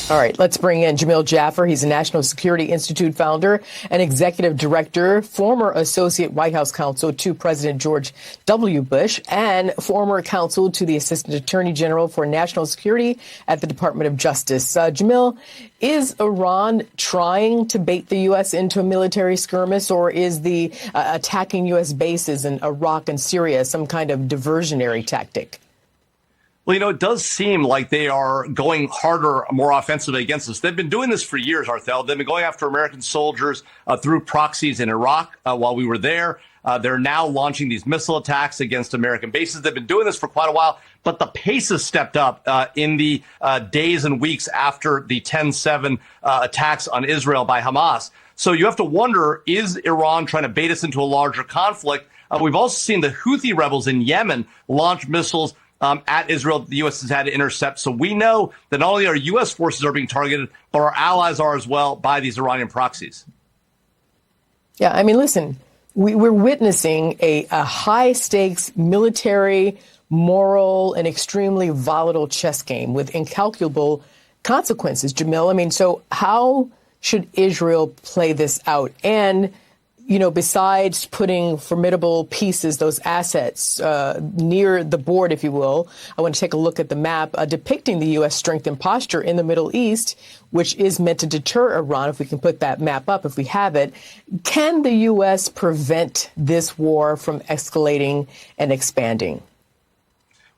All right, let's bring in Jamil Jaffer. He's a National Security Institute founder and executive director, former associate White House counsel to President George W. Bush, and former counsel to the Assistant Attorney General for National Security at the Department of Justice. Jamil, is Iran trying to bait the U.S. into a military skirmish, or is the attacking U.S. bases in Iraq and Syria some kind of diversionary tactic? Well, it does seem like they are going harder, more offensively against us. They've been doing this for years, Arthel. They've been going after American soldiers through proxies in Iraq while we were there. They're now launching these missile attacks against American bases. They've been doing this for quite a while, but the pace has stepped up in the days and weeks after the 10/7 attacks on Israel by Hamas. So you have to wonder, is Iran trying to bait us into a larger conflict? We've also seen the Houthi rebels in Yemen launch missiles at Israel that the U.S. has had to intercept. So we know that not only our U.S. forces are being targeted, but our allies are as well by these Iranian proxies. Yeah, I mean, listen, we're witnessing a high-stakes military, moral, and extremely volatile chess game with incalculable consequences, Jamil. I mean, so how should Israel play this out? And besides putting formidable pieces, those assets, near the board, if you will, I want to take a look at the map depicting the U.S. strength and posture in the Middle East, which is meant to deter Iran, if we can put that map up, if we have it. Can the U.S. prevent this war from escalating and expanding?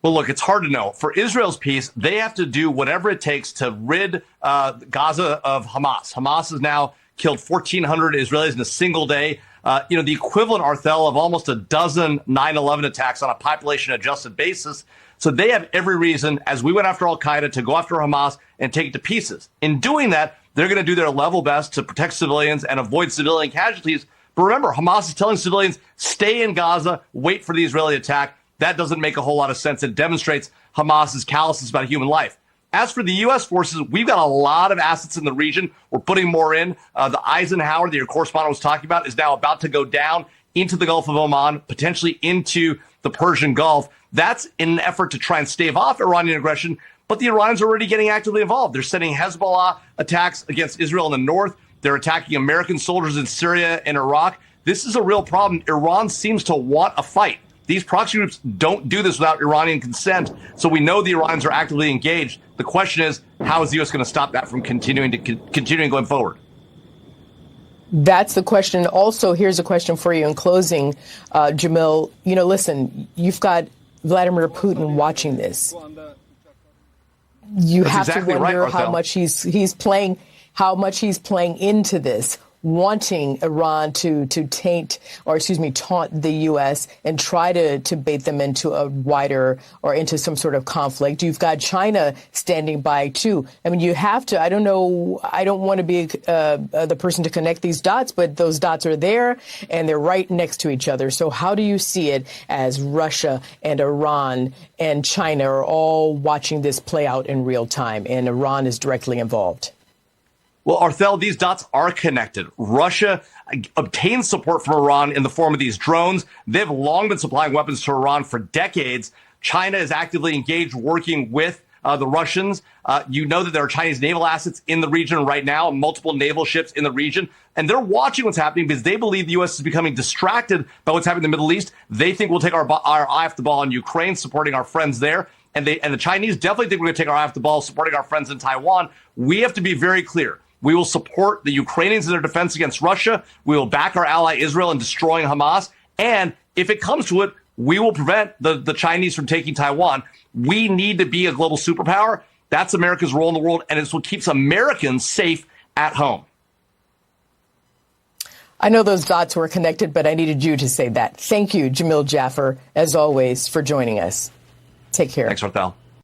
Well, look, it's hard to know. For Israel's piece, they have to do whatever it takes to rid Gaza of Hamas. Hamas has now killed 1,400 Israelis in a single day. The equivalent, Arthel, of almost a dozen 9/11 attacks on a population-adjusted basis. So they have every reason, as we went after al-Qaeda, to go after Hamas and take it to pieces. In doing that, they're going to do their level best to protect civilians and avoid civilian casualties. But remember, Hamas is telling civilians, stay in Gaza, wait for the Israeli attack. That doesn't make a whole lot of sense. It demonstrates Hamas's callousness about human life. As for the U.S. forces, we've got a lot of assets in the region. We're putting more in. The Eisenhower that your correspondent was talking about is now about to go down into the Gulf of Oman, potentially into the Persian Gulf. That's in an effort to try and stave off Iranian aggression. But the Iranians are already getting actively involved. They're sending Hezbollah attacks against Israel in the north. They're attacking American soldiers in Syria and Iraq. This is a real problem. Iran seems to want a fight. These proxy groups don't do this without Iranian consent, so we know the Iranians are actively engaged. The question is, how is the U.S. going to stop that from continuing going forward? That's the question. Also, here's a question for you in closing, Jamil. Listen, you've got Vladimir Putin watching this. You have to wonder how much he's playing into this, wanting Iran to taunt the U.S. and try to bait them into a wider or into some sort of conflict. You've got China standing by, too. I mean, you have to, I don't want to be the person to connect these dots, but those dots are there and they're right next to each other. So how do you see it as Russia and Iran and China are all watching this play out in real time and Iran is directly involved? Well, Arthel, these dots are connected. Russia obtains support from Iran in the form of these drones. They've long been supplying weapons to Iran for decades. China is actively engaged working with the Russians. You know that there are Chinese naval assets in the region right now, multiple naval ships in the region. And they're watching what's happening because they believe the U.S. is becoming distracted by what's happening in the Middle East. They think we'll take our eye off the ball in Ukraine, supporting our friends there. And the Chinese definitely think we're going to take our eye off the ball, supporting our friends in Taiwan. We have to be very clear. We will support the Ukrainians in their defense against Russia. We will back our ally Israel in destroying Hamas. And if it comes to it, we will prevent the Chinese from taking Taiwan. We need to be a global superpower. That's America's role in the world, and it's what keeps Americans safe at home. I know those dots were connected, but I needed you to say that. Thank you, Jamil Jaffer, as always, for joining us. Take care. Thanks, Arthel.